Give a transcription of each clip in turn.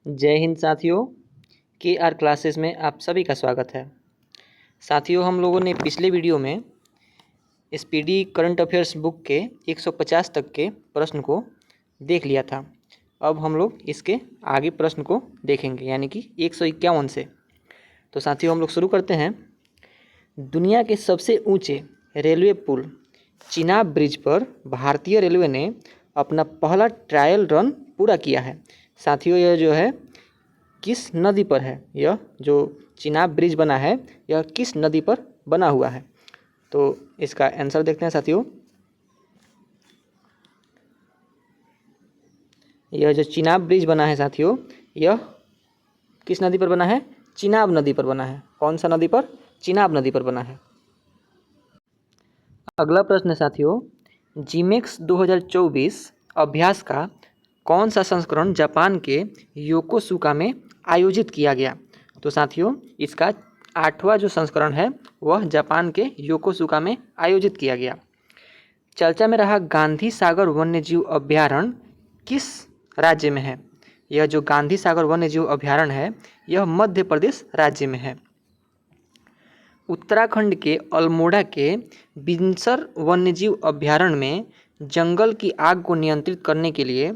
जय हिंद साथियों, के आर क्लासेस में आप सभी का स्वागत है। साथियों, हम लोगों ने पिछले वीडियो में स्पीडी करंट अफेयर्स बुक के 150 तक के प्रश्न को देख लिया था। अब हम लोग इसके आगे प्रश्न को देखेंगे, यानी कि 151 से। तो साथियों, हम लोग शुरू करते हैं। दुनिया के सबसे ऊंचे रेलवे पुल चिनाब ब्रिज पर भारतीय रेलवे ने अपना पहला ट्रायल रन पूरा किया है। साथियों, यह जो है किस नदी पर है? यह जो चिनाब ब्रिज बना है यह किस नदी पर बना हुआ है? तो इसका आंसर देखते हैं साथियों। यह जो चिनाब ब्रिज बना है साथियों, यह किस नदी पर बना है? चिनाब नदी पर बना है। कौन सा नदी पर? चिनाब नदी पर बना है। अगला प्रश्न है साथियों, जीमेक्स 2024 अभ्यास का कौन सा संस्करण जापान के योकोसुका में आयोजित किया गया? तो साथियों, इसका 8वां जो संस्करण है वह जापान के योकोसुका में आयोजित किया गया। चर्चा में रहा गांधी सागर वन्यजीव अभ्यारण्य किस राज्य में है? यह जो गांधी सागर वन्यजीव अभ्यारण्य है यह मध्य प्रदेश राज्य में है। उत्तराखंड के अल्मोड़ा के बिनसर वन्यजीव अभ्यारण्य में जंगल की आग को नियंत्रित करने के लिए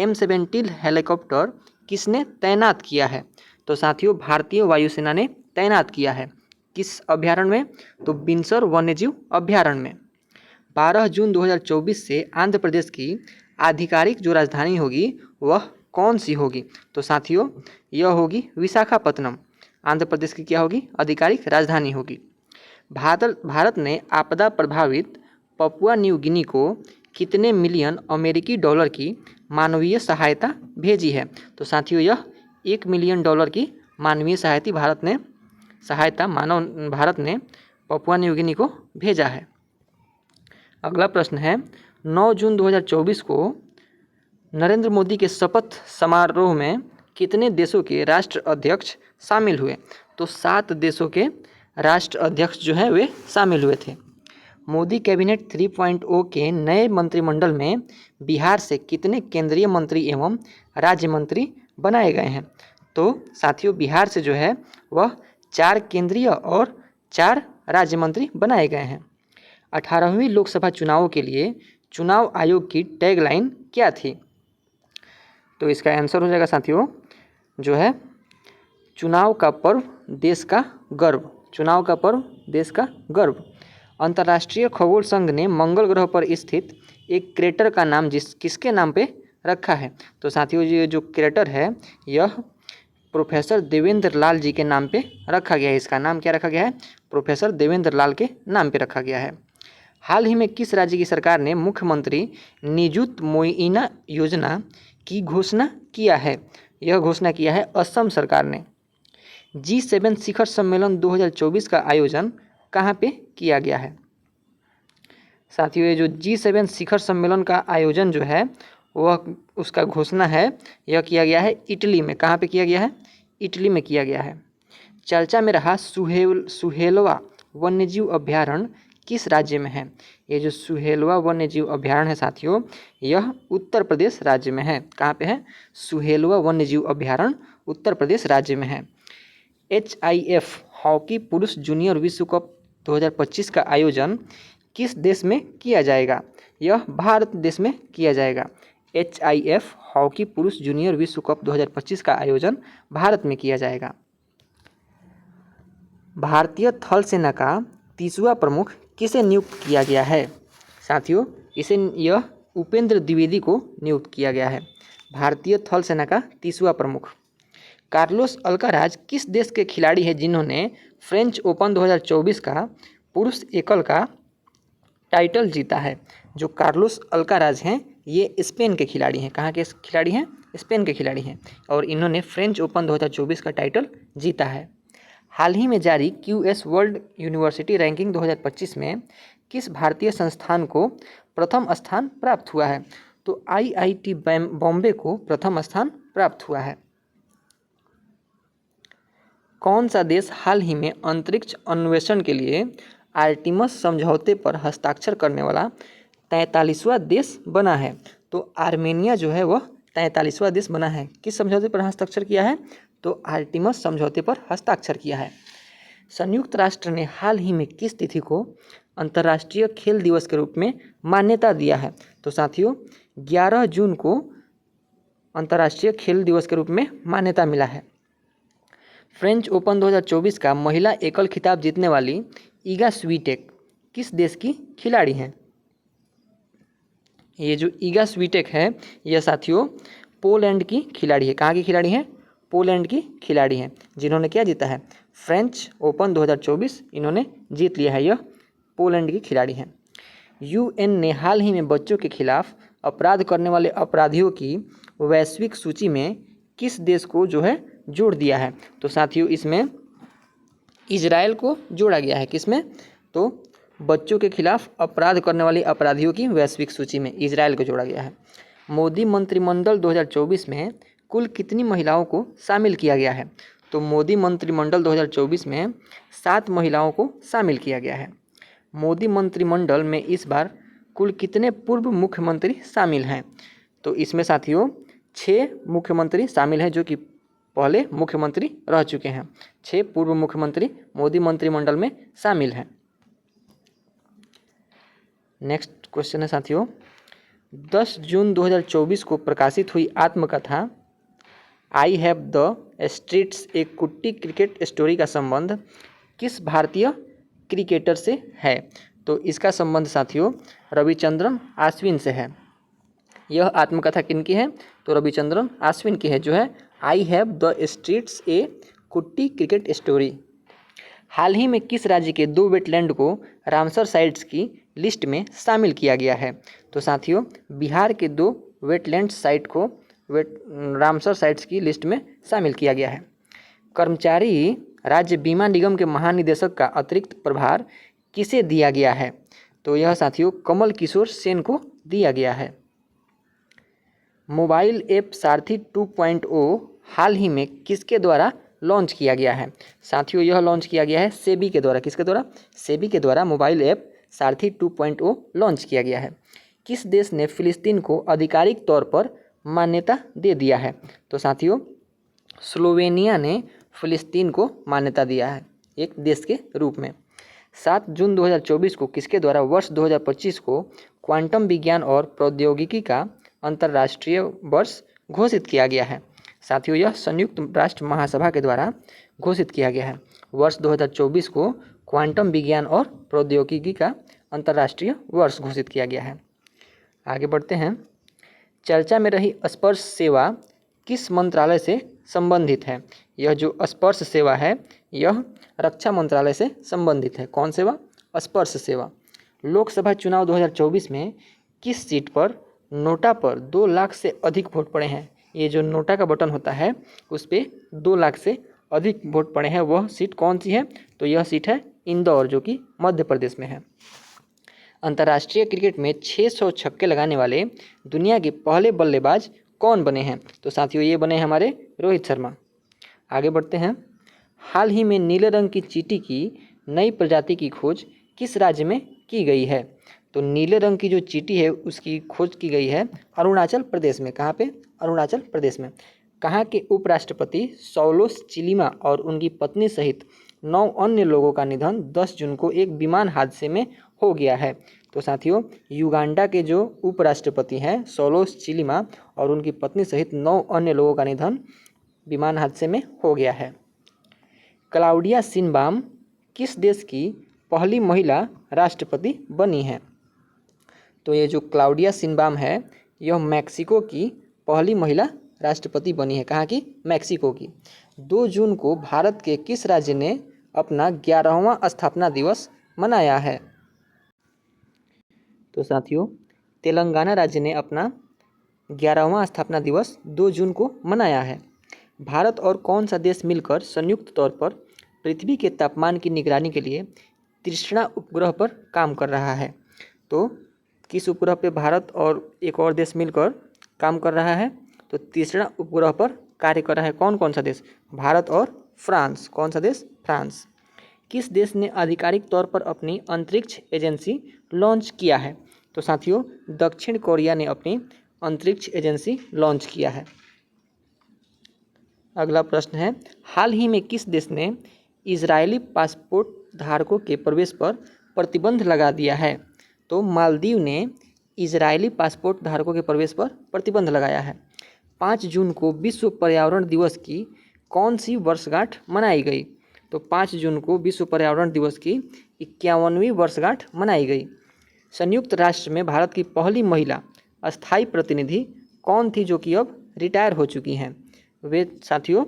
M17 हेलीकॉप्टर किसने तैनात किया है? तो साथियों, भारतीय वायुसेना ने तैनात किया है। किस अभ्यारण्य में? तो बिनसर वन्यजीव अभ्यारण्य में। 12 जून 2024 से आंध्र प्रदेश की आधिकारिक जो राजधानी होगी वह कौन सी होगी? तो साथियों, यह होगी विशाखापत्तनम। आंध्र प्रदेश की क्या होगी? आधिकारिक राजधानी होगी। भारत ने आपदा प्रभावित पपुआ न्यू गिनी को कितने मिलियन अमेरिकी डॉलर की मानवीय सहायता भेजी है? तो साथियों, यह $1 मिलियन की मानवीय सहायता भारत ने पपुआ न्यू गिनी को भेजा है। अगला प्रश्न है, 9 जून 2024 को नरेंद्र मोदी के शपथ समारोह में कितने देशों के राष्ट्र अध्यक्ष शामिल हुए? तो 7 देशों के राष्ट्र अध्यक्ष जो है वे शामिल हुए थे। मोदी कैबिनेट 3.0 के नए मंत्रिमंडल में बिहार से कितने केंद्रीय मंत्री एवं राज्य मंत्री बनाए गए हैं? तो साथियों, बिहार से जो है वह 4 केंद्रीय और 4 राज्य मंत्री बनाए गए हैं। 18वीं लोकसभा चुनावों के लिए चुनाव आयोग की टैगलाइन क्या थी? तो इसका आंसर हो जाएगा साथियों, जो है चुनाव का पर्व देश का गर्व। चुनाव का पर्व देश का गर्व। अंतर्राष्ट्रीय खगोल संघ ने मंगल ग्रह पर स्थित एक क्रेटर का नाम किसके नाम पे रखा है? तो साथियों, ये जो क्रेटर है यह प्रोफेसर देवेंद्र लाल जी के नाम पे रखा गया है। इसका नाम क्या रखा गया है? प्रोफेसर देवेंद्र लाल के नाम पे रखा गया है। हाल ही में किस राज्य की सरकार ने मुख्यमंत्री निजुत मोइना योजना की घोषणा किया है? यह घोषणा किया है असम सरकार ने। G7 शिखर सम्मेलन 2024 का आयोजन कहाँ पे किया गया है? साथियों, ये जो G7 शिखर सम्मेलन का आयोजन जो है वह उसका घोषणा है यह किया गया है इटली में। कहाँ पे किया गया है? इटली में किया गया है। चर्चा में रहा सुहेलवा वन्यजीव अभ्यारण्य किस राज्य में है? ये जो सुहेलवा वन्यजीव अभ्यारण्य है साथियों, यह उत्तर प्रदेश राज्य में है। कहाँ पे है? सुहेलवा वन्यजीव अभ्यारण्य उत्तर प्रदेश राज्य में है। HIF हॉकी पुरुष जूनियर विश्व कप 2025 का आयोजन किस देश में किया जाएगा? यह भारत देश में किया जाएगा। HIF हॉकी पुरुष जूनियर विश्व कप 2025 का आयोजन भारत में किया जाएगा। भारतीय थल सेना का 30वां प्रमुख किसे नियुक्त किया गया है? साथियों, यह उपेंद्र द्विवेदी को नियुक्त किया गया है। भारतीय थल सेना का 30वां प्रमुख। कार्लोस अल्काराज किस देश के खिलाड़ी हैं जिन्होंने फ्रेंच ओपन 2024 का पुरुष एकल का टाइटल जीता है? जो कार्लोस अल्काराज हैं ये स्पेन के खिलाड़ी हैं। कहाँ के खिलाड़ी हैं? स्पेन के खिलाड़ी हैं और इन्होंने फ्रेंच ओपन 2024 का टाइटल जीता है। हाल ही में जारी QS वर्ल्ड यूनिवर्सिटी रैंकिंग 2025 में किस भारतीय संस्थान को प्रथम स्थान प्राप्त हुआ है? तो IIT बॉम्बे को प्रथम स्थान प्राप्त हुआ है। कौन सा देश हाल ही में अंतरिक्ष अन्वेषण के लिए आर्टिमस समझौते पर हस्ताक्षर करने वाला 43वां देश बना है? तो आर्मेनिया जो है वह 43वां देश बना है। किस समझौते पर हस्ताक्षर किया है? तो आर्टिमस समझौते पर हस्ताक्षर किया है। संयुक्त राष्ट्र ने हाल ही में किस तिथि को अंतर्राष्ट्रीय खेल दिवस के रूप में मान्यता दिया है? तो साथियों 11 जून को अंतर्राष्ट्रीय खेल दिवस के रूप में मान्यता मिला है। फ्रेंच ओपन 2024 का महिला एकल खिताब जीतने वाली ईगा स्वीटेक किस देश की खिलाड़ी हैं? ये जो ईगा स्वीटेक है यह साथियों पोलैंड की खिलाड़ी है। कहाँ की खिलाड़ी है? पोलैंड की खिलाड़ी हैं, जिन्होंने क्या जीता है? फ्रेंच ओपन 2024 इन्होंने जीत लिया है। यह पोलैंड की खिलाड़ी हैं। यूएन ने हाल ही में बच्चों के खिलाफ अपराध करने वाले अपराधियों की वैश्विक सूची में किस देश को जो है जोड़ दिया है? तो साथियों इसमें इजराइल को जोड़ा गया है। किसमें? तो बच्चों के खिलाफ अपराध करने वाले अपराधियों की वैश्विक सूची में इजराइल को जोड़ा गया है। मोदी मंत्रिमंडल 2024 में कुल कितनी महिलाओं को शामिल किया गया है? तो मोदी मंत्रिमंडल 2024 में 7 महिलाओं को शामिल किया गया है। मोदी मंत्रिमंडल में इस बार कुल कितने पूर्व मुख्यमंत्री शामिल हैं? तो इसमें साथियों 6 मुख्यमंत्री शामिल हैं, जो कि पहले मुख्यमंत्री रह चुके हैं। 6 पूर्व मुख्यमंत्री मोदी मंत्रिमंडल में शामिल हैं। नेक्स्ट क्वेश्चन है साथियों, 10 जून 2024 को प्रकाशित हुई आत्मकथा आई हैव द स्ट्रीट्स ए कुट्टी क्रिकेट स्टोरी का संबंध किस भारतीय क्रिकेटर से है? तो इसका संबंध साथियों रविचंद्रन अश्विन से है। यह आत्मकथा किनकी है? तो रविचंद्रन अश्विन की है, जो है आई हैव द स्ट्रीट्स ए कुट्टी क्रिकेट स्टोरी। हाल ही में किस राज्य के 2 वेटलैंड को रामसर साइट्स की लिस्ट में शामिल किया गया है? तो साथियों बिहार के 2 वेटलैंड साइट को रामसर साइट्स की लिस्ट में शामिल किया गया है। कर्मचारी राज्य बीमा निगम के महानिदेशक का अतिरिक्त प्रभार किसे दिया गया है? तो यह साथियों कमल किशोर सेन को दिया गया है। मोबाइल ऐप सारथी 2.0 हाल ही में किसके द्वारा लॉन्च किया गया है? साथियों यह लॉन्च किया गया है सेबी के द्वारा। किसके द्वारा? सेबी के द्वारा मोबाइल ऐप सारथी 2.0 लॉन्च किया गया है। किस देश ने फिलिस्तीन को आधिकारिक तौर पर मान्यता दे दिया है? तो साथियों स्लोवेनिया ने फिलिस्तीन को मान्यता दिया है एक देश के रूप में। 7 जून 2024 को किसके द्वारा वर्ष 2025 को क्वांटम विज्ञान और प्रौद्योगिकी का अंतर्राष्ट्रीय वर्ष घोषित किया गया है? साथियों यह संयुक्त राष्ट्र महासभा के द्वारा घोषित किया गया है। वर्ष 2024 को क्वांटम विज्ञान और प्रौद्योगिकी का अंतर्राष्ट्रीय वर्ष घोषित किया गया है। आगे बढ़ते हैं। चर्चा में रही स्पर्श सेवा किस मंत्रालय से संबंधित है? यह जो स्पर्श सेवा है यह रक्षा मंत्रालय से संबंधित है। कौन सेवा? स्पर्श सेवा। लोकसभा चुनाव 2024 में किस सीट पर नोटा पर 2 लाख से अधिक वोट पड़े हैं? ये जो नोटा का बटन होता है उस पर 2 लाख से अधिक वोट पड़े हैं, वह सीट कौन सी है? तो यह सीट है इंदौर, जो कि मध्य प्रदेश में है। अंतर्राष्ट्रीय क्रिकेट में 600 छक्के लगाने वाले दुनिया के पहले बल्लेबाज कौन बने हैं? तो साथियों ये बने हैं हमारे रोहित शर्मा। आगे बढ़ते हैं। हाल ही में नीले रंग की चींटी की नई प्रजाति की खोज किस राज्य में की गई है? तो नीले रंग की जो चींटी है उसकी खोज की गई है अरुणाचल प्रदेश में। कहाँ पे? अरुणाचल प्रदेश में। कहाँ के उपराष्ट्रपति सौलोस चिलिमा और उनकी पत्नी सहित 9 अन्य लोगों का निधन 10 जून को एक विमान हादसे में हो गया है? तो साथियों युगांडा के जो उपराष्ट्रपति हैं सौलोस चिलिमा और उनकी पत्नी सहित 9 अन्य लोगों का निधन विमान हादसे में हो गया है। क्लाउडिया शिनबाम किस देश की पहली महिला राष्ट्रपति बनी है? तो ये जो क्लाउडिया शिनबाम है यह मैक्सिको की पहली महिला राष्ट्रपति बनी है। कहाँ की? मैक्सिको की। 2 जून को भारत के किस राज्य ने अपना 11वां स्थापना दिवस मनाया है? तो साथियों तेलंगाना राज्य ने अपना 11वां स्थापना दिवस 2 जून को मनाया है। भारत और कौन सा देश मिलकर संयुक्त तौर पर पृथ्वी के तापमान की निगरानी के लिए तृष्णा उपग्रह पर काम कर रहा है? तो किस उपग्रह पे भारत और एक और देश मिलकर काम कर रहा है? तो तृष्णा उपग्रह पर कार्य कर रहा है। कौन कौन सा देश? भारत और फ्रांस। कौन सा देश? फ्रांस। किस देश ने आधिकारिक तौर पर अपनी अंतरिक्ष एजेंसी लॉन्च किया है? तो साथियों दक्षिण कोरिया ने अपनी अंतरिक्ष एजेंसी लॉन्च किया है। अगला प्रश्न है, हाल ही में किस देश ने इजरायली पासपोर्ट धारकों के प्रवेश पर प्रतिबंध लगा दिया है? तो मालदीव ने इजरायली पासपोर्ट धारकों के प्रवेश पर प्रतिबंध लगाया है। 5 जून को विश्व पर्यावरण दिवस की कौन सी वर्षगांठ मनाई गई? तो 5 जून को विश्व पर्यावरण दिवस की 51वीं वर्षगांठ मनाई गई। संयुक्त राष्ट्र में भारत की पहली महिला अस्थायी प्रतिनिधि कौन थी, जो कि अब रिटायर हो चुकी हैं? वे साथियों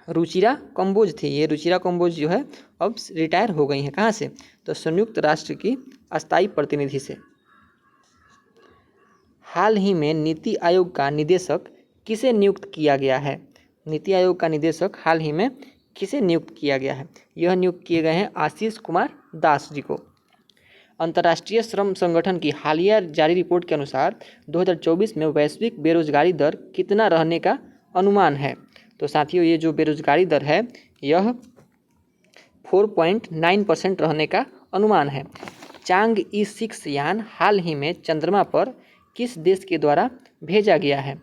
रुचिरा कंबोज थी। ये रुचिरा कंबोज जो है अब रिटायर हो गई हैं। कहाँ से? तो संयुक्त राष्ट्र की अस्थायी प्रतिनिधि से। हाल ही में नीति आयोग का निदेशक किसे नियुक्त किया गया है? नीति आयोग का निदेशक हाल ही में किसे नियुक्त किया गया है? यह नियुक्त किए गए हैं आशीष कुमार दास जी को। अंतर्राष्ट्रीय श्रम संगठन की हालिया जारी रिपोर्ट के अनुसार 2024 में वैश्विक बेरोजगारी दर कितना रहने का अनुमान है? तो साथियों ये जो बेरोजगारी दर है यह 4.9% रहने का अनुमान है। चांग ई6 यान हाल ही में चंद्रमा पर किस देश के द्वारा भेजा गया है?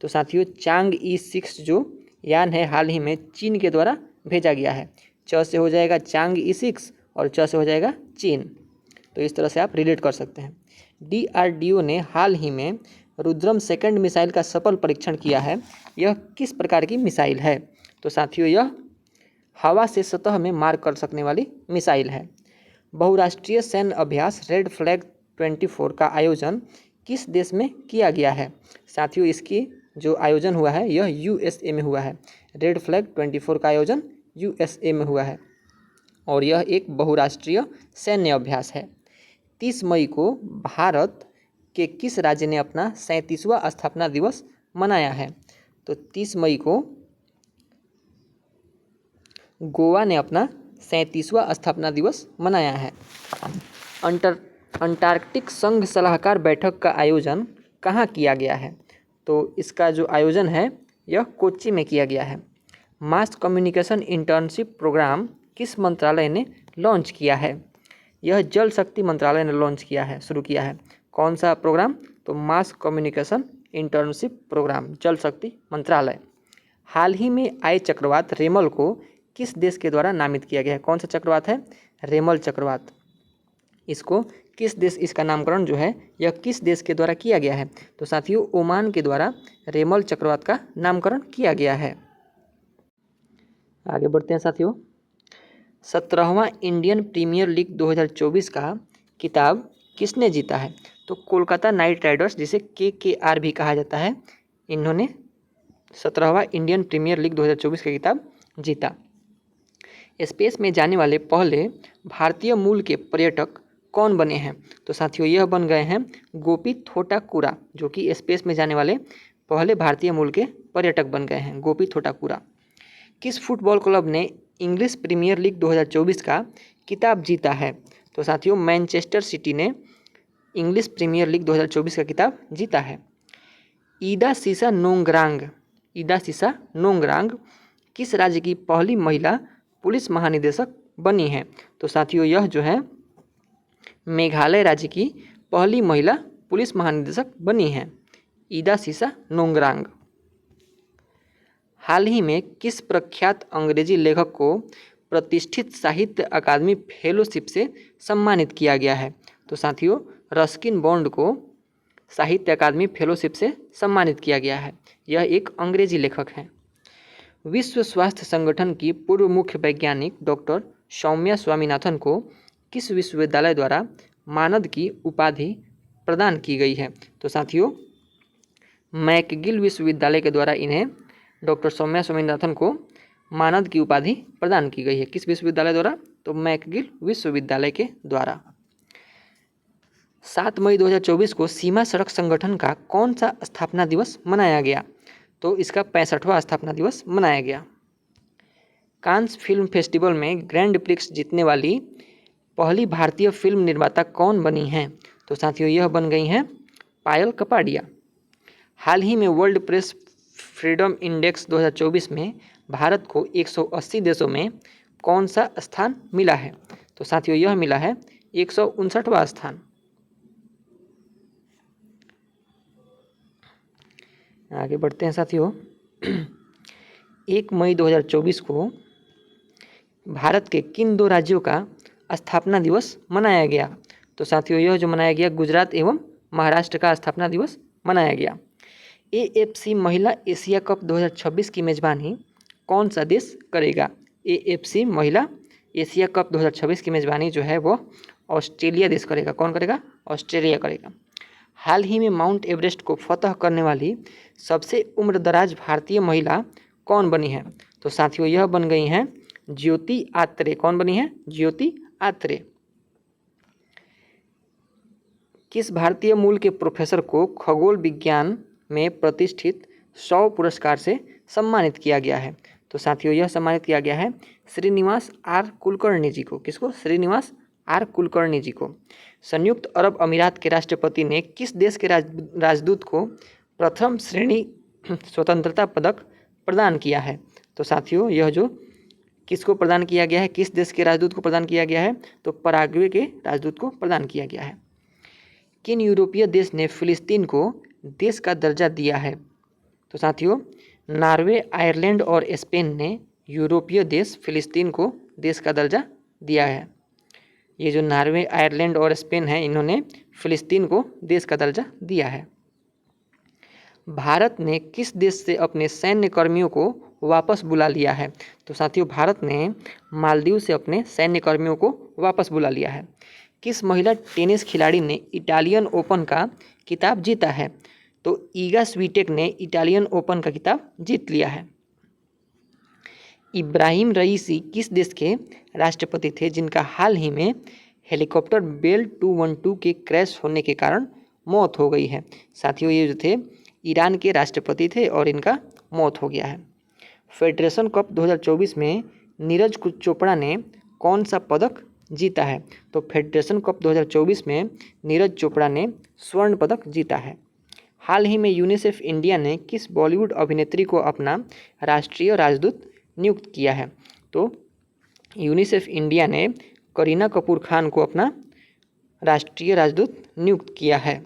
तो साथियों चांग ई6 जो यान है हाल ही में चीन के द्वारा भेजा गया है। च से हो जाएगा चांग ई6 और च से हो जाएगा चीन। तो इस तरह से आप रिलेट कर सकते हैं। DRDO ने हाल ही में रुद्रम सेकंड मिसाइल का सफल परीक्षण किया है। यह किस प्रकार की मिसाइल है? तो साथियों यह हवा से सतह में मार कर सकने वाली मिसाइल है। बहुराष्ट्रीय सैन्य अभ्यास रेड फ्लैग 24 का आयोजन किस देश में किया गया है? साथियों इसकी जो आयोजन हुआ है यह USA में हुआ है। रेड फ्लैग 24 का आयोजन USA में हुआ है और यह एक बहुराष्ट्रीय सैन्य अभ्यास है। 30 मई को भारत के किस राज्य ने अपना 37वां स्थापना दिवस मनाया है? तो 30 मई को गोवा ने अपना 37वां स्थापना दिवस मनाया है। अंटार्कटिक संघ सलाहकार बैठक का आयोजन कहाँ किया गया है? तो इसका जो आयोजन है यह कोच्चि में किया गया है। मास कम्युनिकेशन इंटर्नशिप प्रोग्राम किस मंत्रालय ने लॉन्च किया है? यह जल शक्ति मंत्रालय ने लॉन्च किया है, शुरू किया है। कौन सा प्रोग्राम? तो मास कम्युनिकेशन इंटर्नशिप प्रोग्राम, जल शक्ति मंत्रालय। हाल ही में आए चक्रवात रेमल को किस देश के द्वारा नामित किया गया है? कौन सा चक्रवात है? रेमल चक्रवात। इसको किस देश, इसका नामकरण जो है यह किस देश के द्वारा किया गया है? तो साथियों ओमान के द्वारा रेमल चक्रवात का नामकरण किया गया है। आगे बढ़ते हैं साथियों। 17वां इंडियन प्रीमियर लीग 2024 का खिताब किसने जीता है? तो कोलकाता नाइट राइडर्स, जिसे KKR भी कहा जाता है, इन्होंने 17वां इंडियन प्रीमियर लीग 2024 का खिताब जीता। स्पेस में जाने वाले पहले भारतीय मूल के पर्यटक कौन बने हैं? तो साथियों यह बन गए हैं गोपी थोटाकुरा, जो कि स्पेस में जाने वाले पहले भारतीय मूल के पर्यटक बन गए हैं, गोपी थोटाकुरा। किस फुटबॉल क्लब ने इंग्लिश प्रीमियर लीग 2024 का खिताब जीता है? तो साथियों मैनचेस्टर सिटी ने इंग्लिश प्रीमियर लीग 2024 का खिताब जीता है। ईदा सीसा नोंगरांग किस राज्य की पहली महिला पुलिस महानिदेशक बनी है? तो साथियों यह जो है मेघालय राज्य की पहली महिला पुलिस महानिदेशक बनी है, ईदा सीसा नोंगरांग। हाल ही में किस प्रख्यात अंग्रेजी लेखक को प्रतिष्ठित साहित्य अकादमी फेलोशिप से सम्मानित किया गया है? तो साथियों रस्किन बॉन्ड को साहित्य अकादमी फेलोशिप से सम्मानित किया गया है। यह एक अंग्रेजी लेखक हैं। विश्व स्वास्थ्य संगठन की पूर्व मुख्य वैज्ञानिक डॉक्टर सौम्या स्वामीनाथन को किस विश्वविद्यालय द्वारा मानद की उपाधि प्रदान की गई है? तो साथियों मैकगिल विश्वविद्यालय के द्वारा इन्हें डॉक्टर सौम्या स्वामीनाथन को मानद की उपाधि प्रदान की गई है। किस विश्वविद्यालय द्वारा? तो मैकगिल विश्वविद्यालय के द्वारा। 7 मई 2024 को सीमा सड़क संगठन का कौन सा स्थापना दिवस मनाया गया? तो इसका 65वां स्थापना दिवस मनाया गया। कांस फिल्म फेस्टिवल में ग्रैंड प्रिक्स जीतने वाली पहली भारतीय फिल्म निर्माता कौन बनी हैं? तो साथियों यह बन गई हैं पायल कपाडिया। हाल ही में वर्ल्ड प्रेस फ्रीडम इंडेक्स 2024 में भारत को 180 देशों में कौन सा स्थान मिला है? तो साथियों यह मिला है 159वां स्थान। आगे बढ़ते हैं साथियों। 1 मई 2024 को भारत के किन दो राज्यों का स्थापना दिवस मनाया गया? तो साथियों यह जो मनाया गया, गुजरात एवं महाराष्ट्र का स्थापना दिवस मनाया गया। AFC महिला एशिया कप 2026 की मेजबानी कौन सा देश करेगा? AFC महिला एशिया कप 2026 की मेजबानी जो है वो ऑस्ट्रेलिया देश करेगा। कौन करेगा? ऑस्ट्रेलिया करेगा। हाल ही में माउंट एवरेस्ट को फतह करने वाली सबसे उम्रदराज भारतीय महिला कौन बनी है? तो साथियों यह बन गई हैं ज्योति आत्रे। कौन बनी है? ज्योति आत्रे। किस भारतीय मूल के प्रोफेसर को खगोल विज्ञान में प्रतिष्ठित 100 पुरस्कार से सम्मानित किया गया है? तो साथियों यह सम्मानित किया गया है श्रीनिवास आर कुलकर्णी जी को। किसको? श्रीनिवास आर कुलकर्णी जी को। संयुक्त अरब अमीरात के राष्ट्रपति ने किस देश के राजदूत को प्रथम श्रेणी स्वतंत्रता पदक प्रदान किया है? तो साथियों यह जो किसको प्रदान किया गया है, किस देश के राजदूत को प्रदान किया गया है? तो पराग्वे के राजदूत को प्रदान किया गया है। किन यूरोपीय देश ने फिलिस्तीन को देश का दर्जा दिया है? तो साथियों नॉर्वे, आयरलैंड और स्पेन ने यूरोपीय देश फिलिस्तीन को देश का दर्जा दिया है। ये जो नॉर्वे, आयरलैंड और स्पेन है, इन्होंने फिलिस्तीन को देश का दर्जा दिया है। भारत ने किस देश से अपने सैन्य कर्मियों को वापस बुला लिया है? तो साथियों भारत ने मालदीव से अपने सैन्य कर्मियों को वापस बुला लिया है। किस महिला टेनिस खिलाड़ी ने इटालियन ओपन का खिताब जीता है? तो ईगा स्वीटेक ने इटालियन ओपन का खिताब जीत लिया है। इब्राहिम रईसी किस देश के राष्ट्रपति थे जिनका हाल ही में हेलीकॉप्टर बेल 212 के क्रैश होने के कारण मौत हो गई है? साथियों ये जो थे ईरान के राष्ट्रपति थे और इनका मौत हो गया है। फेडरेशन कप 2024 में नीरज चोपड़ा ने कौन सा पदक जीता है? तो फेडरेशन कप 2024 में नीरज चोपड़ा ने स्वर्ण पदक जीता है। हाल ही में यूनिसेफ इंडिया ने किस बॉलीवुड अभिनेत्री को अपना राष्ट्रीय राजदूत नियुक्त किया है? तो यूनिसेफ इंडिया ने करीना कपूर खान को अपना राष्ट्रीय राजदूत नियुक्त किया है।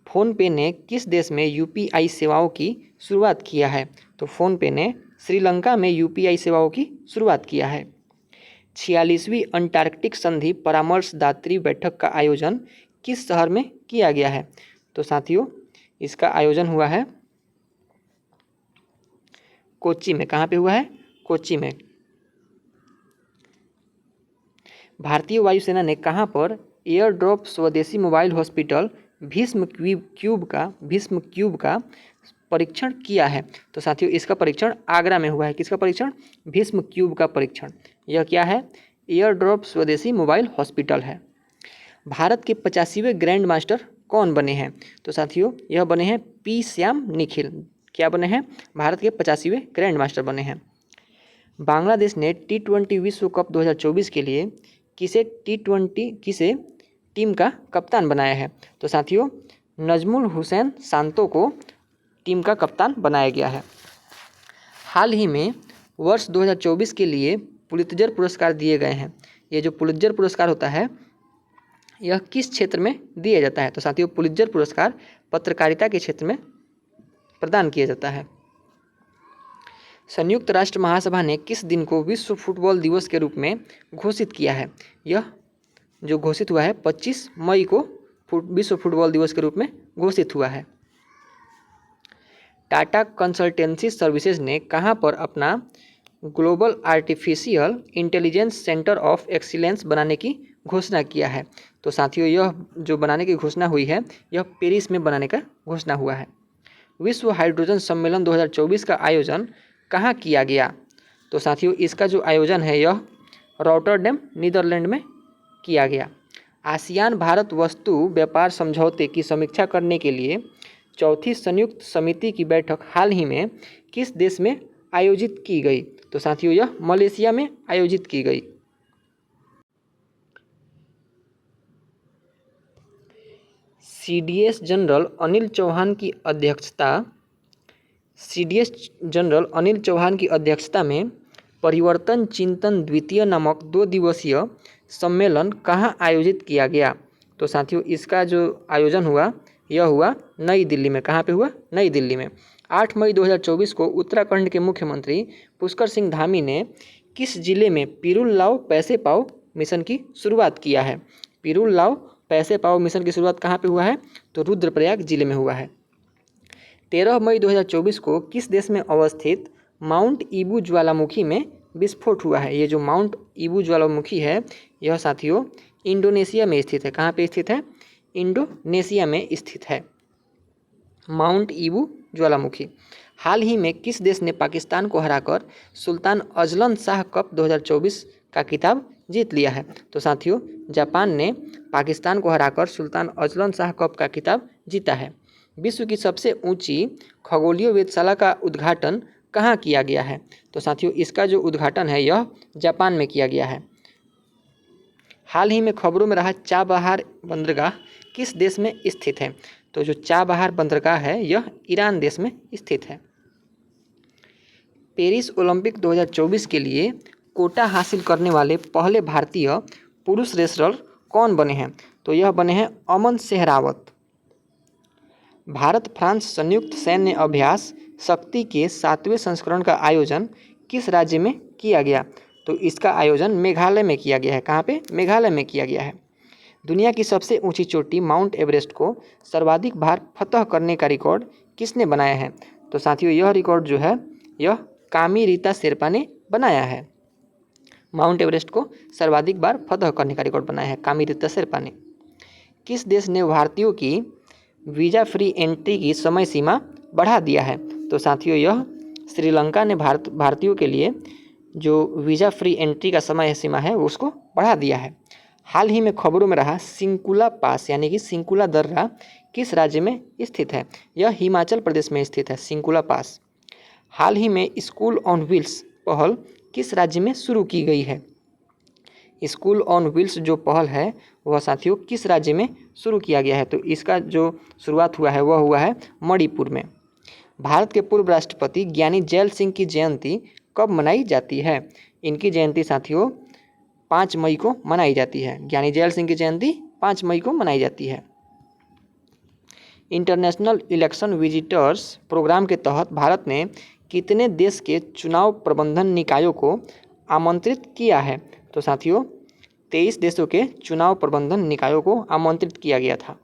फ़ोनपे ने किस देश में UPI सेवाओं की शुरुआत किया है? तो फ़ोनपे ने श्रीलंका में UPI सेवाओं की शुरुआत किया है। 46वीं अंटार्कटिक संधि परामर्शदात्री बैठक का आयोजन किस शहर में किया गया है? तो साथियों इसका आयोजन हुआ है कोच्चि में। कहाँ पे हुआ है? कोच्चि में। भारतीय वायुसेना ने कहाँ पर एयर ड्रॉप स्वदेशी मोबाइल हॉस्पिटल भीष्म क्यूब का परीक्षण किया है? तो साथियों इसका परीक्षण आगरा में हुआ है। किसका परीक्षण? भीष्म क्यूब का परीक्षण। यह क्या है? एयर ड्रॉप स्वदेशी मोबाइल हॉस्पिटल है। भारत के 85वें ग्रैंड मास्टर कौन बने हैं? तो साथियों यह बने हैं P श्याम निखिल। क्या बने हैं? भारत के 85वें ग्रैंड मास्टर बने हैं। बांग्लादेश ने T20 विश्व कप 2024 के लिए किसे टीम का कप्तान बनाया है? तो साथियों नजमुल हुसैन शांतो को टीम का कप्तान बनाया गया है। हाल ही में वर्ष 2024 के लिए पुलित्जर पुरस्कार दिए गए हैं। ये जो पुलित्जर पुरस्कार होता है यह किस क्षेत्र में दिया जाता है? तो साथियों पुलित्जर पुरस्कार पत्रकारिता के क्षेत्र में प्रदान किया जाता है। संयुक्त राष्ट्र महासभा ने किस दिन को विश्व फुटबॉल दिवस के रूप में घोषित किया है? यह जो घोषित हुआ है 25 मई को विश्व फुटबॉल दिवस के रूप में घोषित हुआ है। टाटा कंसल्टेंसी सर्विसेज ने कहां पर अपना global artificial intelligence centre of excellence बनाने की घोषणा किया है? तो साथियों यह जो बनाने की घोषणा हुई है यह पेरिस में बनाने का घोषणा हुआ है। विश्व हाइड्रोजन सम्मेलन 2024 का आयोजन कहाँ किया गया? तो साथियों इसका जो आयोजन है यह रॉटरडैम नीदरलैंड में किया गया। आसियान भारत वस्तु व्यापार समझौते की समीक्षा करने के लिए चौथी संयुक्त समिति की बैठक हाल ही में किस देश में आयोजित की गई? तो साथियों यह मलेशिया में आयोजित की गई। CDS जनरल अनिल चौहान की अध्यक्षता में परिवर्तन चिंतन द्वितीय नामक 2 दिवसीय सम्मेलन कहाँ आयोजित किया गया? तो साथियों इसका जो आयोजन हुआ यह हुआ नई दिल्ली में। कहाँ पे हुआ? नई दिल्ली में। 8 मई 2024 को उत्तराखंड के मुख्यमंत्री पुष्कर सिंह धामी ने किस जिले में पिरूल लाओ पैसे पाओ मिशन की शुरुआत किया है? पिरूल लाओ पैसे पाओ मिशन की शुरुआत कहाँ पे हुआ है? तो रुद्रप्रयाग जिले में हुआ है। 13 मई 2024 को किस देश में अवस्थित माउंट ईबू ज्वालामुखी में विस्फोट हुआ है? ये जो माउंट ईबू ज्वालामुखी है यह साथियों इंडोनेशिया में स्थित है। कहाँ पे स्थित है? इंडोनेशिया में स्थित है माउंट ईबू ज्वालामुखी। हाल ही में किस देश ने पाकिस्तान को हराकर सुल्तान अजलन शाह कप 2024 का खिताब जीत लिया है? तो साथियों जापान ने पाकिस्तान को हराकर सुल्तान अजलन शाह कप का खिताब जीता है। विश्व की सबसे ऊंची खगोलीय वेधशाला का उद्घाटन कहाँ किया गया है? तो साथियों इसका जो उद्घाटन है यह जापान में किया गया है। हाल ही में खबरों में रहा चाबहार बंदरगाह किस देश में स्थित है? तो जो चाबहार बंदरगाह है यह ईरान देश में स्थित है। पेरिस ओलंपिक 2024 के लिए कोटा हासिल करने वाले पहले भारतीय पुरुष रेसलर कौन बने हैं? तो यह बने हैं अमन सेहरावत। भारत फ्रांस संयुक्त सैन्य अभ्यास शक्ति के 7वें संस्करण का आयोजन किस राज्य में किया गया? तो इसका आयोजन मेघालय में किया गया है। कहाँ पे? मेघालय में किया गया है। दुनिया की सबसे ऊंची चोटी माउंट एवरेस्ट को सर्वाधिक बार फतह करने का रिकॉर्ड किसने बनाया है? तो साथियों यह रिकॉर्ड जो है यह कामी रीता शेरपा ने बनाया है। माउंट एवरेस्ट को सर्वाधिक बार फतह करने का रिकॉर्ड बनाया है कामी रीता शेरपा ने। किस देश ने भारतीयों की वीज़ा फ्री एंट्री की समय सीमा बढ़ा दिया है? तो साथियों यह श्रीलंका ने भारतीयों के लिए जो वीज़ा फ्री एंट्री का समय सीमा है उसको बढ़ा दिया है। हाल ही में खबरों में रहा सिंकुला पास यानी कि सिंकुला दर्रा किस राज्य में स्थित है? यह हिमाचल प्रदेश में स्थित है सिंकुला पास। हाल ही में स्कूल ऑन व्हील्स पहल किस राज्य में शुरू की गई है? स्कूल ऑन व्हील्स जो पहल है वह साथियों किस राज्य में शुरू किया गया है? तो इसका जो शुरुआत हुआ है वह हुआ है मणिपुर में। भारत के पूर्व राष्ट्रपति ज्ञानी जैल सिंह की जयंती कब मनाई जाती है? इनकी जयंती साथियों 5 मई को मनाई जाती है। ज्ञानी जैल सिंह की जयंती 5 मई को मनाई जाती है। इंटरनेशनल इलेक्शन विजिटर्स प्रोग्राम के तहत भारत ने कितने देश के चुनाव प्रबंधन निकायों को आमंत्रित किया है? तो साथियों 23 देशों के चुनाव प्रबंधन निकायों को आमंत्रित किया गया था।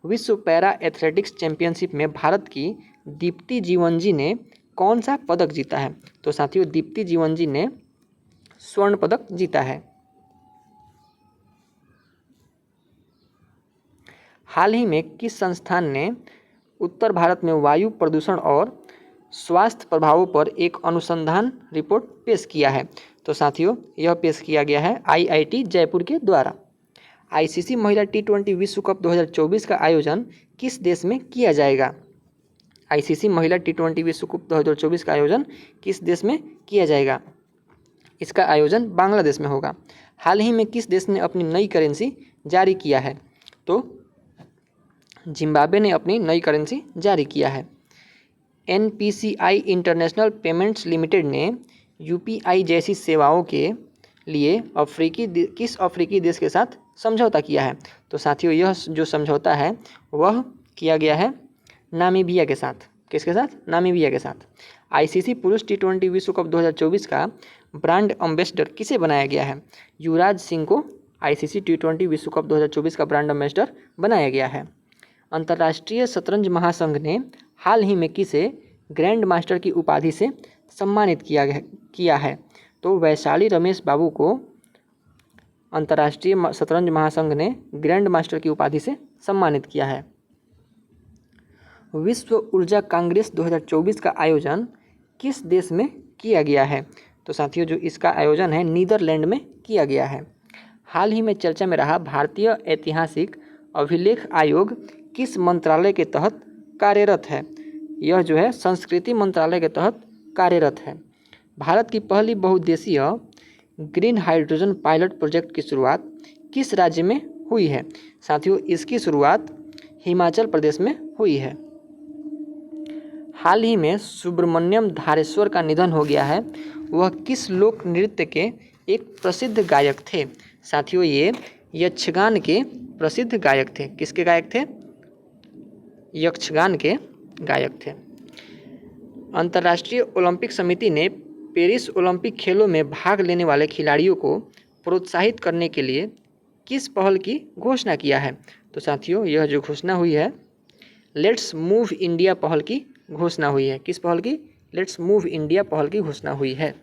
विश्व पैरा एथलेटिक्स चैंपियनशिप में भारत की दीप्ति जीवनजी ने कौन सा पदक जीता है? तो साथियों दीप्ति जीवनजी ने स्वर्ण पदक जीता है। हाल ही में किस संस्थान ने उत्तर भारत में वायु प्रदूषण और स्वास्थ्य प्रभावों पर एक अनुसंधान रिपोर्ट पेश किया है? तो साथियों यह पेश किया गया है IIT जयपुर के द्वारा। ICC महिला T20 विश्व कप 2024 का आयोजन किस देश में किया जाएगा? ICC महिला T20 विश्व कप 2024 का आयोजन किस देश में किया जाएगा? इसका आयोजन बांग्लादेश में होगा। हाल ही में किस देश ने अपनी नई करेंसी जारी किया है? तो जिम्बाब्वे ने अपनी नई करेंसी जारी किया है। NPCI इंटरनेशनल पेमेंट्स लिमिटेड ने UPI जैसी सेवाओं के लिए किस अफ्रीकी देश के साथ समझौता किया है? तो साथियों यह जो समझौता है वह किया गया है नामीबिया के साथ। किसके साथ? नामीबिया के साथ। ICC पुरुष T20 विश्व कप 2024 का ब्रांड एम्बेसडर किसे बनाया गया है? युवराज सिंह को ICC T20 विश्व कप 2024 का ब्रांड एम्बेसडर बनाया गया है। अंतर्राष्ट्रीय शतरंज महासंघ ने हाल ही में किसे ग्रैंड मास्टर की उपाधि से सम्मानित किया है? तो वैशाली रमेश बाबू को अंतर्राष्ट्रीय शतरंज महासंघ ने ग्रैंड मास्टर की उपाधि से सम्मानित किया है। विश्व ऊर्जा कांग्रेस 2024 का आयोजन किस देश में किया गया है? तो साथियों जो इसका आयोजन है नीदरलैंड में किया गया है। हाल ही में चर्चा में रहा भारतीय ऐतिहासिक अभिलेख आयोग किस मंत्रालय के तहत कार्यरत है? यह जो है संस्कृति मंत्रालय के तहत कार्यरत है। भारत की पहली बहुउद्देशीय ग्रीन हाइड्रोजन पायलट प्रोजेक्ट की शुरुआत किस राज्य में हुई है? साथियों इसकी शुरुआत हिमाचल प्रदेश में हुई है। हाल ही में सुब्रमण्यम धारेश्वर का निधन हो गया है। वह किस लोक नृत्य के एक प्रसिद्ध गायक थे? साथियों ये यक्षगान के प्रसिद्ध गायक थे। किसके गायक थे? यक्षगान के गायक थे। अंतर्राष्ट्रीय ओलंपिक समिति ने पेरिस ओलंपिक खेलों में भाग लेने वाले खिलाड़ियों को प्रोत्साहित करने के लिए किस पहल की घोषणा किया है? तो साथियों, यह जो घोषणा हुई है, लेट्स मूव इंडिया पहल की घोषणा हुई है। किस पहल की? लेट्स मूव इंडिया पहल की घोषणा हुई है।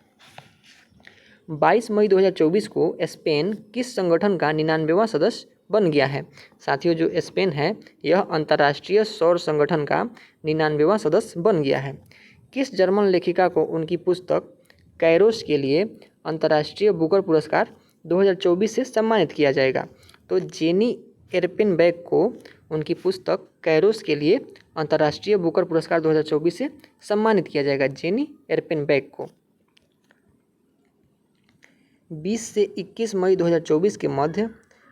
22 मई 2024 को स्पेन किस संगठन का 99वां सदस्य बन गया है? साथियों, जो स्पेन है यह अंतर्राष्ट्रीय सौर संगठन का 99वां सदस्य बन गया है। किस जर्मन लेखिका को उनकी पुस्तक कैरोस के लिए अंतर्राष्ट्रीय बुकर पुरस्कार 2024 से सम्मानित किया जाएगा? तो जेनी एर्पेनबैक को उनकी पुस्तक कैरोस के लिए अंतर्राष्ट्रीय बुकर पुरस्कार 2024 से सम्मानित किया जाएगा, जेनी एर्पेनबैक को। 20 से 21 मई 2024 के मध्य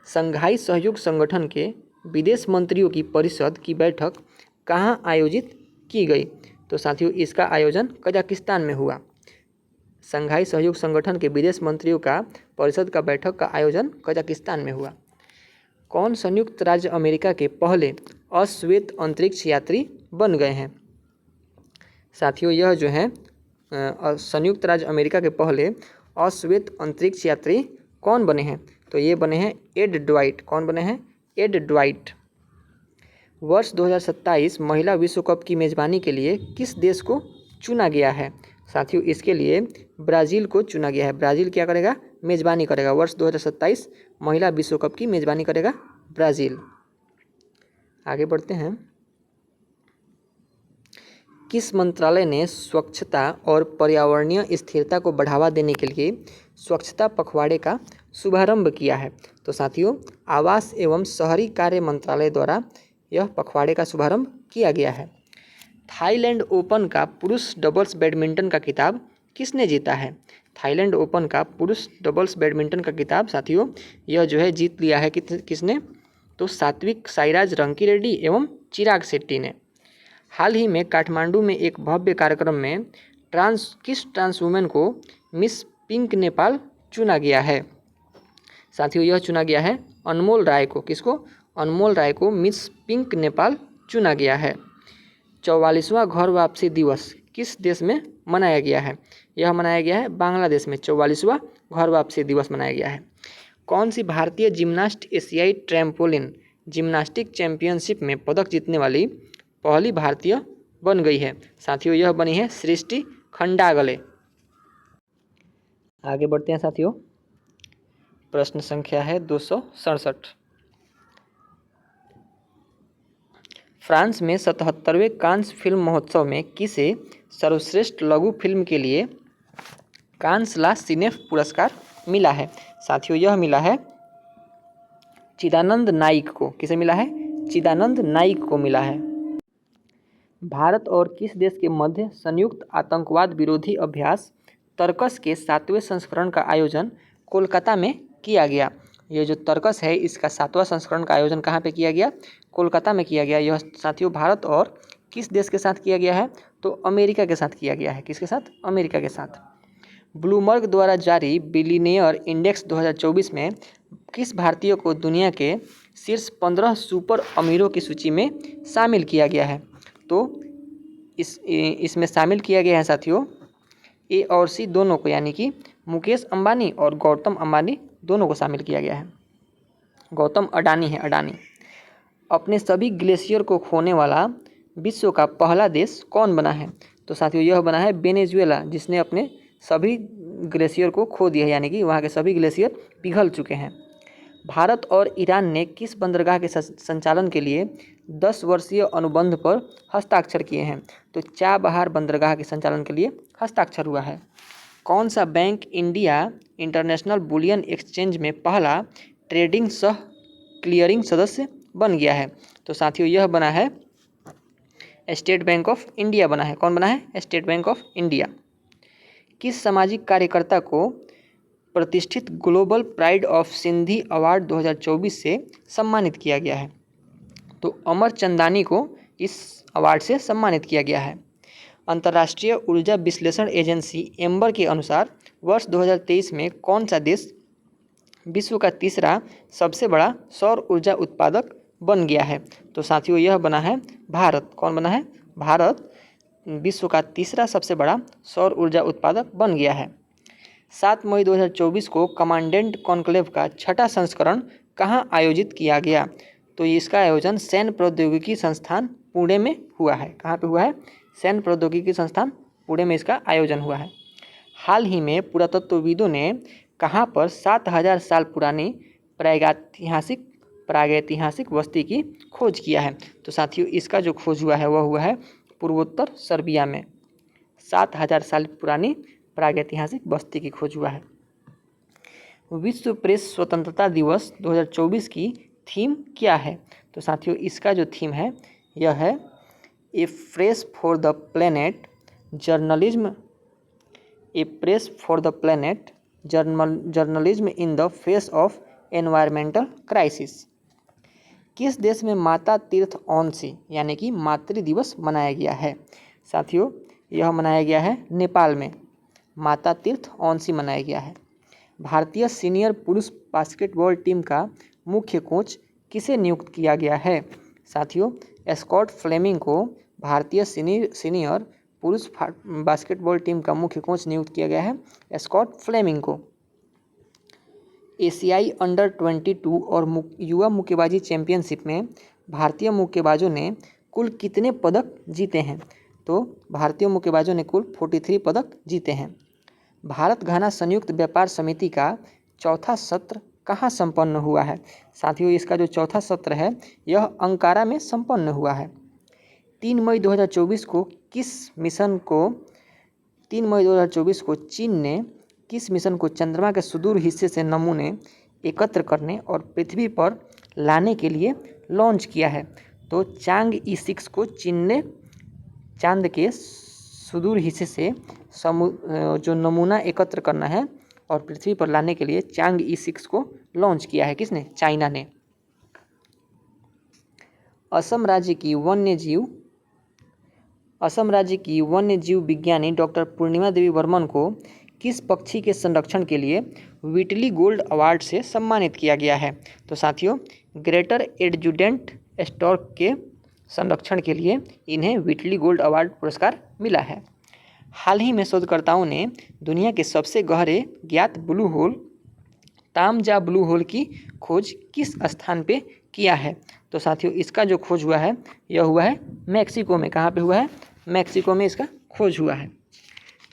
संघाई सहयोग संगठन के विदेश मंत्रियों की परिषद की बैठक कहाँ आयोजित की गई? तो साथियों, इसका आयोजन कजाकिस्तान में हुआ। संघाई सहयोग संगठन के विदेश मंत्रियों का परिषद का बैठक का आयोजन कजाकिस्तान में हुआ। कौन संयुक्त राज्य अमेरिका के पहले अश्वेत अंतरिक्ष यात्री बन गए हैं? साथियों, यह जो है संयुक्त राज्य अमेरिका के पहले अश्वेत अंतरिक्ष यात्री कौन बने हैं? तो ये बने हैं एड ड्वाइट। कौन बने हैं? Add Dwight. वर्ष 2027 महिला विश्व कप की मेज़बानी के लिए किस देश को चुना गया है? साथियों, इसके लिए ब्राज़ील को चुना गया है। ब्राज़ील क्या करेगा? मेज़बानी करेगा। वर्ष 2027 महिला विश्व कप की मेज़बानी करेगा ब्राज़ील। आगे बढ़ते हैं। किस मंत्रालय ने स्वच्छता और पर्यावरणीय स्थिरता को बढ़ावा देने के लिए स्वच्छता पखवाड़े का शुभारंभ किया है? तो साथियों, आवास एवं शहरी कार्य मंत्रालय द्वारा यह पखवाड़े का शुभारंभ किया गया है। थाईलैंड ओपन का पुरुष डबल्स बैडमिंटन का खिताब किसने जीता है? थाईलैंड ओपन का पुरुष डबल्स बैडमिंटन का खिताब साथियों यह जो है जीत लिया है किसने? तो सात्विक साईराज रंकीरेड्डी एवं चिराग शेट्टी ने। हाल ही में काठमांडू में एक भव्य कार्यक्रम में किस ट्रांस वुमेन को मिस पिंक नेपाल चुना गया है? साथियों, यह चुना गया है अनमोल राय को। किसको? अनमोल राय को मिस पिंक नेपाल चुना गया है। 44वां घर वापसी दिवस किस देश में मनाया गया है? यह मनाया गया है बांग्लादेश में। 44वां घर वापसी दिवस मनाया गया है। कौन सी भारतीय जिम्नास्ट एशियाई ट्रैम्पोलिन जिम्नास्टिक चैंपियनशिप में पदक जीतने वाली पहली भारतीय बन गई है? साथियों, यह बनी है सृष्टि खंडागले। आगे बढ़ते हैं साथियों। प्रश्न संख्या है 267। फ्रांस में 77वें कांस फिल्म महोत्सव में किसे सर्वश्रेष्ठ लघु फिल्म के लिए कांस ला सिनेफ पुरस्कार मिला है? साथियों, यह मिला है चिदानंद नाइक को। किसे मिला है? चिदानंद नाइक को मिला है। भारत और किस देश के मध्य संयुक्त आतंकवाद विरोधी अभ्यास तर्कस के 7वें संस्करण का आयोजन कोलकाता में किया गया? ये जो तर्कस है इसका 7वां संस्करण का आयोजन कहाँ पे किया गया? कोलकाता में किया गया। यह साथियों भारत और किस देश के साथ किया गया है? तो अमेरिका के साथ किया गया है। किसके साथ? अमेरिका के साथ। ब्लूमबर्ग द्वारा जारी बिलियनियर इंडेक्स 2024 में किस भारतीय को दुनिया के शीर्ष 15 सुपर अमीरों की सूची में शामिल किया गया है? तो इसमें शामिल किया गया है साथियों ए और सी दोनों को, यानी कि मुकेश अंबानी और गौतम अंबानी दोनों को शामिल किया गया है। गौतम अडानी है, अडानी। अपने सभी ग्लेशियर को खोने वाला विश्व का पहला देश कौन बना है? तो साथियों यह बना है वेनेजुएला, जिसने अपने सभी ग्लेशियर को खो दिया है, यानी कि वहाँ के सभी ग्लेशियर पिघल चुके हैं। भारत और ईरान ने किस बंदरगाह के संचालन के लिए 10 वर्षीय अनुबंध पर हस्ताक्षर किए हैं? तो चाबहार बंदरगाह के संचालन के लिए हस्ताक्षर हुआ है। कौन सा bank India international bullion exchange में पहला ट्रेडिंग सह क्लियरिंग सदस्य बन गया है? तो साथियों यह बना है स्टेट बैंक ऑफ इंडिया बना है। कौन बना है? State bank of India. किस सामाजिक कार्यकर्ता को प्रतिष्ठित global pride of Sindhi award 2024 से सम्मानित किया गया है? तो अमर चंदानी को इस अवार्ड से सम्मानित किया गया है। अंतर्राष्ट्रीय ऊर्जा विश्लेषण एजेंसी एम्बर के अनुसार वर्ष 2023 में कौन सा देश विश्व का तीसरा सबसे बड़ा सौर ऊर्जा उत्पादक बन गया है। तो साथियों यह बना है भारत। कौन बना है? भारत विश्व का तीसरा सबसे बड़ा सौर ऊर्जा उत्पादक बन गया है। 7 मई 2024 को कमांडेंट कॉन्क्लेव का छठा संस्करण कहाँ आयोजित किया गया? तो इसका आयोजन सैन्य प्रौद्योगिकी संस्थान पुणे में हुआ है। कहाँ पे हुआ है? सैन्य प्रौद्योगिकी संस्थान पुणे में इसका आयोजन हुआ है। हाल ही में पुरातत्वविदों ने कहाँ पर 7000 साल पुरानी प्रागैतिहासिक बस्ती की खोज किया है? तो साथियों इसका जो खोज हुआ है वह हुआ है पूर्वोत्तर सर्बिया में। 7000 साल पुरानी प्रागैतिहासिक बस्ती की खोज हुआ है। विश्व प्रेस स्वतंत्रता दिवस 2024 की थीम क्या है? तो साथियों इसका जो थीम है यह है a press for the planet journalism in the face of environmental crisis. किस देश में माता तीर्थ औंसी यानी कि मातृ दिवस मनाया गया है? साथियों यह मनाया गया है नेपाल में। माता तीर्थ औंसी मनाया गया है। भारतीय सीनियर पुरुष बास्केटबॉल टीम का मुख्य कोच किसे नियुक्त किया गया है? साथियों स्कॉट फ्लेमिंग को भारतीय सीनियर पुरुष बास्केटबॉल टीम का मुख्य कोच नियुक्त किया गया है स्कॉट फ्लेमिंग को। एशियाई अंडर 22 और युवा मुक्केबाजी चैंपियनशिप में भारतीय मुक्केबाजों ने कुल कितने पदक जीते हैं? तो भारतीय मुक्केबाजों ने कुल 43 पदक जीते हैं। भारत घाना संयुक्त व्यापार समिति का चौथा सत्र कहाँ संपन्न हुआ है? साथियों इसका जो चौथा सत्र है यह अंकारा में संपन्न हुआ है। 3 मई 2024 को चीन ने किस मिशन को चंद्रमा के सुदूर हिस्से से नमूने एकत्र करने और पृथ्वी पर लाने के लिए लॉन्च किया है? तो चांग-ई 6 को चीन ने चांद के सुदूर हिस्से से जो नमूना एकत्र करना है और पृथ्वी पर लाने के लिए चांग-ई 6 को लॉन्च किया है। किसने? चाइना ने। असम राज्य की वन्य जीव विज्ञानी डॉक्टर पूर्णिमा देवी बर्मन को किस पक्षी के संरक्षण के लिए व्हिटली गोल्ड अवार्ड से सम्मानित किया गया है? तो साथियों ग्रेटर एडजुटेंट स्टॉर्क के संरक्षण के लिए इन्हें व्हिटली गोल्ड अवार्ड पुरस्कार मिला है। हाल ही में शोधकर्ताओं ने दुनिया के सबसे गहरे ज्ञात ब्लू होल तामजा ब्लू होल की खोज किस स्थान पे किया है? तो साथियों इसका जो खोज हुआ है यह हुआ है मैक्सिको में। कहाँ पे हुआ है? मैक्सिको में इसका खोज हुआ है।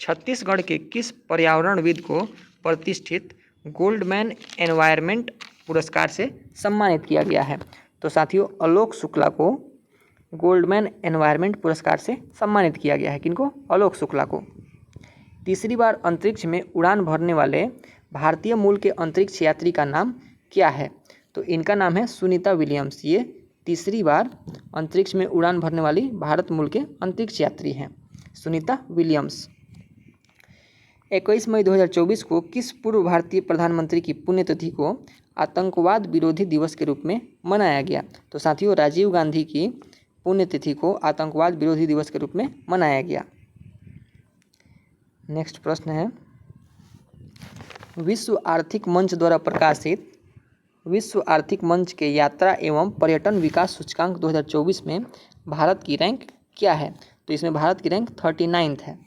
छत्तीसगढ़ के किस पर्यावरणविद को प्रतिष्ठित गोल्डमैन एनवायरनमेंट पुरस्कार से सम्मानित किया गया है? तो साथियों आलोक शुक्ला को गोल्डमैन एनवायरनमेंट पुरस्कार से सम्मानित किया गया है। किनको? आलोक शुक्ला को। तीसरी बार अंतरिक्ष में उड़ान भरने वाले भारतीय मूल के अंतरिक्ष यात्री का नाम क्या है? तो इनका नाम है सुनीता विलियम्स। ये तीसरी बार अंतरिक्ष में उड़ान भरने वाली भारत मूल के अंतरिक्ष यात्री हैं, सुनीता विलियम्स। 21 मई 2024 को किस पूर्व भारतीय प्रधानमंत्री की पुण्यतिथि को आतंकवाद विरोधी दिवस के रूप में मनाया गया? तो साथियों राजीव गांधी की पुण्यतिथि को आतंकवाद विरोधी दिवस के रूप में मनाया गया। नेक्स्ट प्रश्न है, विश्व आर्थिक मंच द्वारा प्रकाशित विश्व आर्थिक मंच के यात्रा एवं पर्यटन विकास सूचकांक 2024 में भारत की रैंक क्या है? तो इसमें भारत की रैंक 39 है।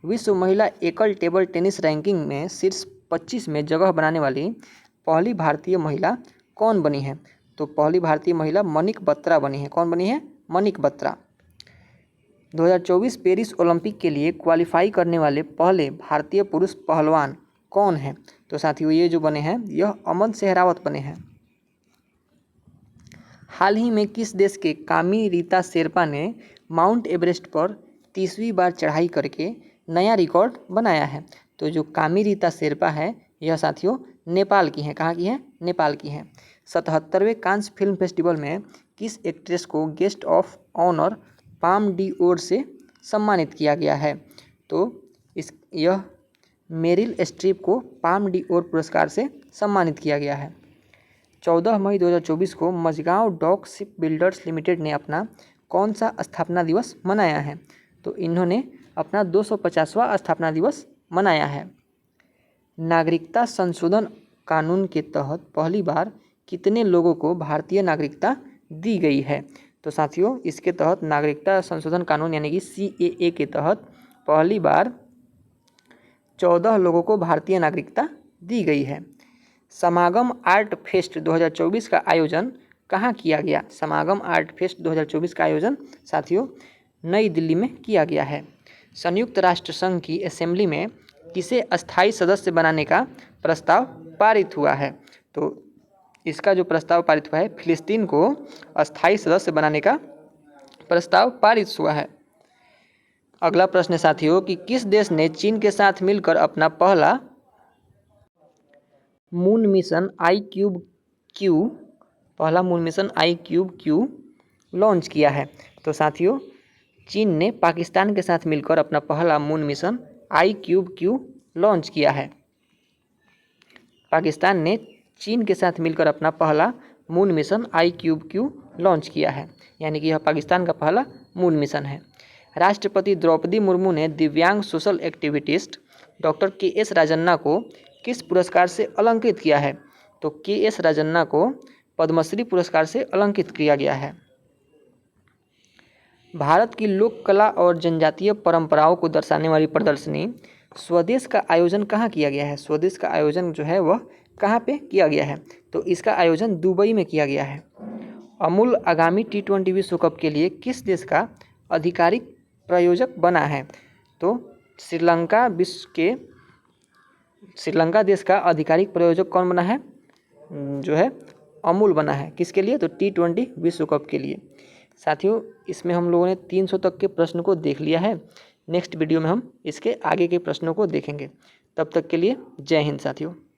विश्व महिला एकल टेबल टेनिस रैंकिंग में शीर्ष 25 में जगह बनाने वाली पहली भारतीय महिला कौन बनी है? तो पहली भारतीय महिला मनिक बत्रा बनी है। कौन बनी है? मनिक बत्रा। 2024 पेरिस ओलंपिक के लिए क्वालिफाई करने वाले पहले भारतीय पुरुष पहलवान कौन है? तो साथियों ये जो बने हैं यह अमन सेहरावत बने हैं। हाल ही में किस देश के कामी रीता शेरपा ने माउंट एवरेस्ट पर 30वीं बार चढ़ाई करके नया रिकॉर्ड बनाया है? तो जो कामी रीता शेरपा है यह साथियों नेपाल की हैं। कहाँ की हैं? नेपाल की हैं। 77वें कांस फिल्म फेस्टिवल में किस एक्ट्रेस को guest of honour Palme d'Or से सम्मानित किया गया है? तो यह मेरिल स्ट्रीप को पाम डी ओर पुरस्कार से सम्मानित किया गया है। 14 मई 2024 को Mazagon dock ship builders limited ने अपना कौन सा स्थापना दिवस मनाया है? तो इन्होंने अपना 250वां स्थापना दिवस मनाया है। नागरिकता संशोधन कानून के तहत पहली बार कितने लोगों को भारतीय नागरिकता दी गई है। तो साथियों इसके तहत नागरिकता संशोधन कानून यानी कि CAA के तहत पहली बार 14 लोगों को भारतीय नागरिकता दी गई है। समागम आर्ट फेस्ट 2024 का आयोजन कहाँ किया गया? समागम आर्ट फेस्ट 2024 का आयोजन साथियों नई दिल्ली में किया गया है। संयुक्त राष्ट्र संघ की असेंबली में किसे अस्थायी सदस्य बनाने का प्रस्ताव पारित हुआ है? तो इसका जो प्रस्ताव पारित हुआ है, फिलिस्तीन को अस्थायी सदस्य बनाने का प्रस्ताव पारित हुआ है। अगला प्रश्न है साथियों कि किस देश ने चीन के साथ मिलकर अपना पहला मून मिशन ICube-Q लॉन्च किया है? तो साथियों चीन ने पाकिस्तान के साथ मिलकर अपना पहला मून मिशन ICube-Q लॉन्च किया है। पाकिस्तान ने चीन के साथ मिलकर अपना पहला मून मिशन ICube-Q लॉन्च किया है, यानी कि यह पाकिस्तान का पहला मून मिशन है। राष्ट्रपति द्रौपदी मुर्मू ने दिव्यांग सोशल एक्टिविटिस्ट डॉक्टर KS राजन्ना को किस पुरस्कार से अलंकृत किया है? तो KS राजन्ना को पद्मश्री पुरस्कार से अलंकृत किया गया है। भारत की लोक कला और जनजातीय परंपराओं को दर्शाने वाली प्रदर्शनी स्वदेश का आयोजन कहाँ किया गया है? स्वदेश का आयोजन जो है वह कहाँ पे किया गया है? तो इसका आयोजन दुबई में किया गया है। अमूल आगामी T20 विश्व कप के लिए किस देश का आधिकारिक प्रायोजक बना है? तो श्रीलंका देश का आधिकारिक प्रायोजक कौन बना है? जो है अमूल बना है। किसके लिए? तो T20 विश्व कप के लिए। साथियों इसमें हम लोगों ने 300 तक के प्रश्न को देख लिया है। नेक्स्ट वीडियो में हम इसके आगे के प्रश्नों को देखेंगे। तब तक के लिए जय हिंद साथियों।